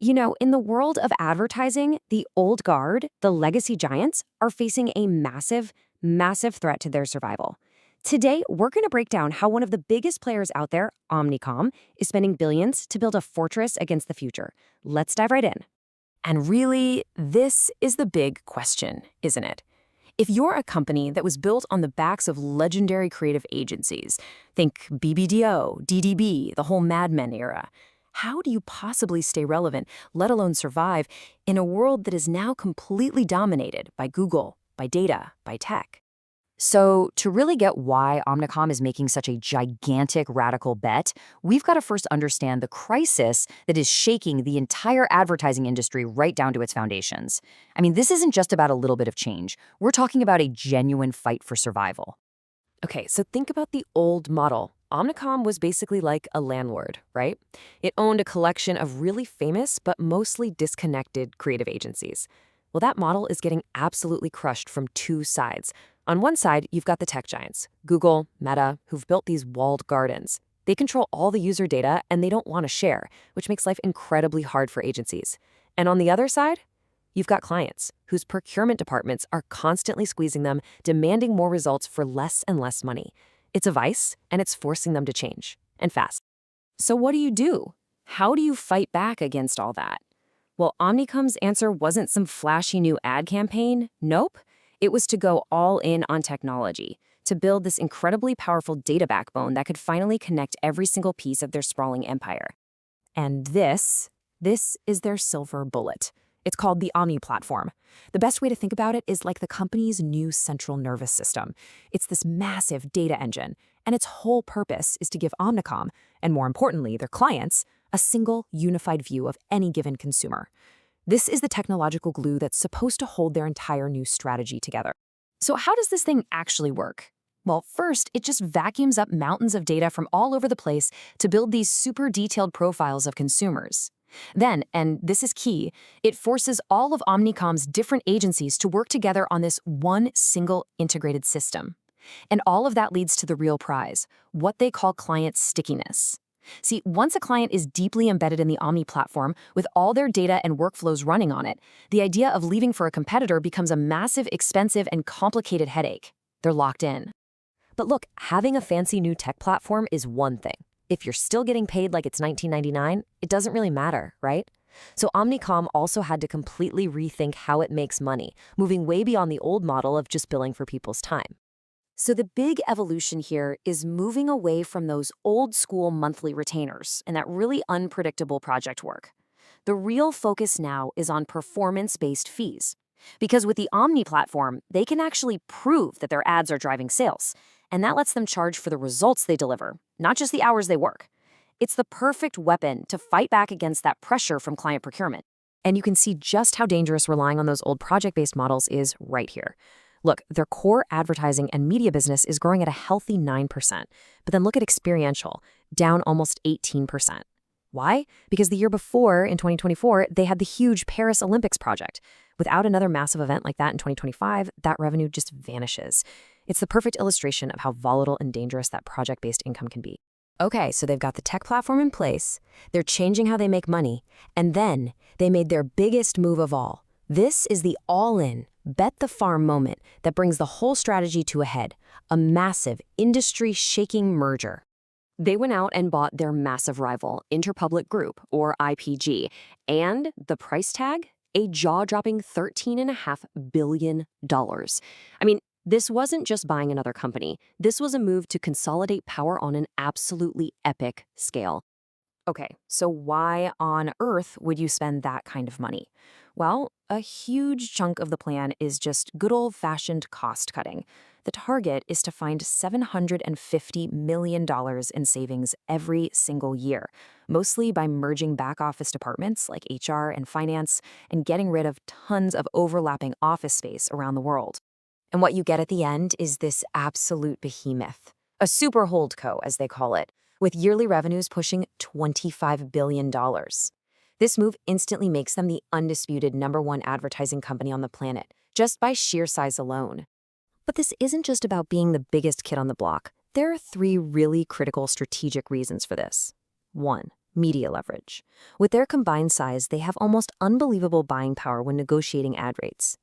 In the world of advertising, the old guard, the legacy giants, are facing a massive, massive threat to their survival. Today, we're going to break down how one of the biggest players out there, Omnicom, is spending billions to build a fortress against the future. Let's dive right in. And really, this is the big question, isn't it? If you're a company that was built on the backs of legendary creative agencies, think BBDO, DDB, the whole Mad Men era, how do you possibly stay relevant, let alone survive, in a world that is now completely dominated by Google, by data, by tech? So, to really get why Omnicom is making such a gigantic radical bet, we've got to first understand the crisis that is shaking the entire advertising industry right down to its foundations. I mean, this isn't just about a little bit of change. We're talking about a genuine fight for survival. Okay, so think about the old model. Omnicom was basically like a landlord, right? It owned a collection of really famous but mostly disconnected creative agencies. Well, that model is getting absolutely crushed from two sides. On one side, you've got the tech giants, Google, Meta, who've built these walled gardens. They control all the user data and they don't want to share, which makes life incredibly hard for agencies. And on the other side, you've got clients whose procurement departments are constantly squeezing them, demanding more results for less and less money. It's a vice, and it's forcing them to change, and fast. So what do? How do you fight back against all that? Well, Omnicom's answer wasn't some flashy new ad campaign. Nope. It was to go all in on technology, to build this incredibly powerful data backbone that could finally connect every single piece of their sprawling empire. And this is their silver bullet. It's called the Omni platform. The best way to think about it is like the company's new central nervous system. It's this massive data engine, and its whole purpose is to give Omnicom, and more importantly, their clients, a single, unified view of any given consumer. This is the technological glue that's supposed to hold their entire new strategy together. So how does this thing actually work? Well, first, it just vacuums up mountains of data from all over the place to build these super detailed profiles of consumers. Then, and this is key, it forces all of Omnicom's different agencies to work together on this one single integrated system. And all of that leads to the real prize, what they call client stickiness. See, once a client is deeply embedded in the Omni platform with all their data and workflows running on it, the idea of leaving for a competitor becomes a massive, expensive, and complicated headache. They're locked in. But look, having a fancy new tech platform is one thing. If you're still getting paid like it's 1999, it doesn't really matter, right? So Omnicom also had to completely rethink how it makes money, moving way beyond the old model of just billing for people's time. So the big evolution here is moving away from those old school monthly retainers and that really unpredictable project work. The real focus now is on performance-based fees. Because with the Omni platform, they can actually prove that their ads are driving sales, and that lets them charge for the results they deliver, not just the hours they work. It's the perfect weapon to fight back against that pressure from client procurement. And you can see just how dangerous relying on those old project-based models is right here. Look, their core advertising and media business is growing at a healthy 9%, but then look at experiential, down almost 18%. Why? Because the year before, in 2024, they had the huge Paris Olympics project. Without another massive event like that in 2025, that revenue just vanishes. It's the perfect illustration of how volatile and dangerous that project-based income can be. Okay, so they've got the tech platform in place, they're changing how they make money, and then they made their biggest move of all. This is the all-in, bet the farm moment that brings the whole strategy to a head, a massive, industry-shaking merger. They went out and bought their massive rival, Interpublic Group, or IPG, and the price tag? A jaw-dropping $13.5 billion. I mean, this wasn't just buying another company. This was a move to consolidate power on an absolutely epic scale. Okay, so why on earth would you spend that kind of money? Well, a huge chunk of the plan is just good old-fashioned cost cutting. The target is to find $750 million in savings every single year, mostly by merging back-office departments like HR and finance and getting rid of tons of overlapping office space around the world. And what you get at the end is this absolute behemoth, a super holdco, as they call it, with yearly revenues pushing $25 billion. This move instantly makes them the undisputed #1 advertising company on the planet, just by sheer size alone. But this isn't just about being the biggest kid on the block. There are 3 really critical strategic reasons for this. 1. Media leverage. With their combined size, they have almost unbelievable buying power when negotiating ad rates.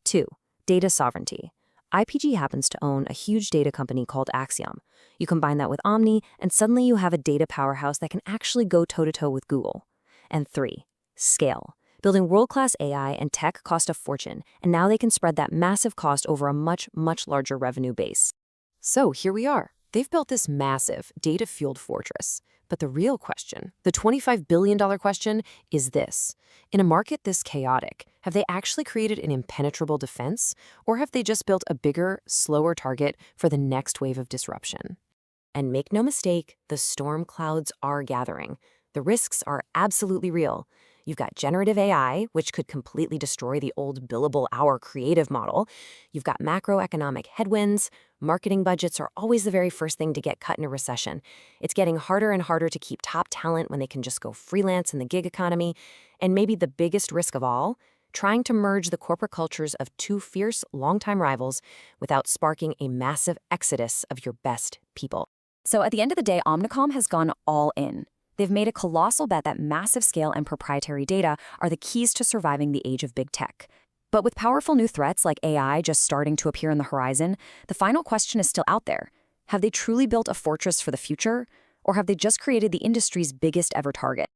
2. Data sovereignty. IPG happens to own a huge data company called Axiom. You combine that with Omni, and suddenly you have a data powerhouse that can actually go toe-to-toe with Google. And 3. Scale. Building world-class AI and tech cost a fortune, and now they can spread that massive cost over a much, much larger revenue base. So here we are. They've built this massive, data-fueled fortress. But the real question, the $25 billion question, is this. In a market this chaotic, have they actually created an impenetrable defense, or have they just built a bigger, slower target for the next wave of disruption? And make no mistake, the storm clouds are gathering. The risks are absolutely real. You've got generative AI, which could completely destroy the old billable hour creative model. You've got macroeconomic headwinds. Marketing budgets are always the very first thing to get cut in a recession. It's getting harder and harder to keep top talent when they can just go freelance in the gig economy. And maybe the biggest risk of all, trying to merge the corporate cultures of two fierce, longtime rivals without sparking a massive exodus of your best people. So at the end of the day, Omnicom has gone all in. They've made a colossal bet that massive scale and proprietary data are the keys to surviving the age of big tech. But with powerful new threats like AI just starting to appear on the horizon, the final question is still out there. Have they truly built a fortress for the future? Or have they just created the industry's biggest ever target?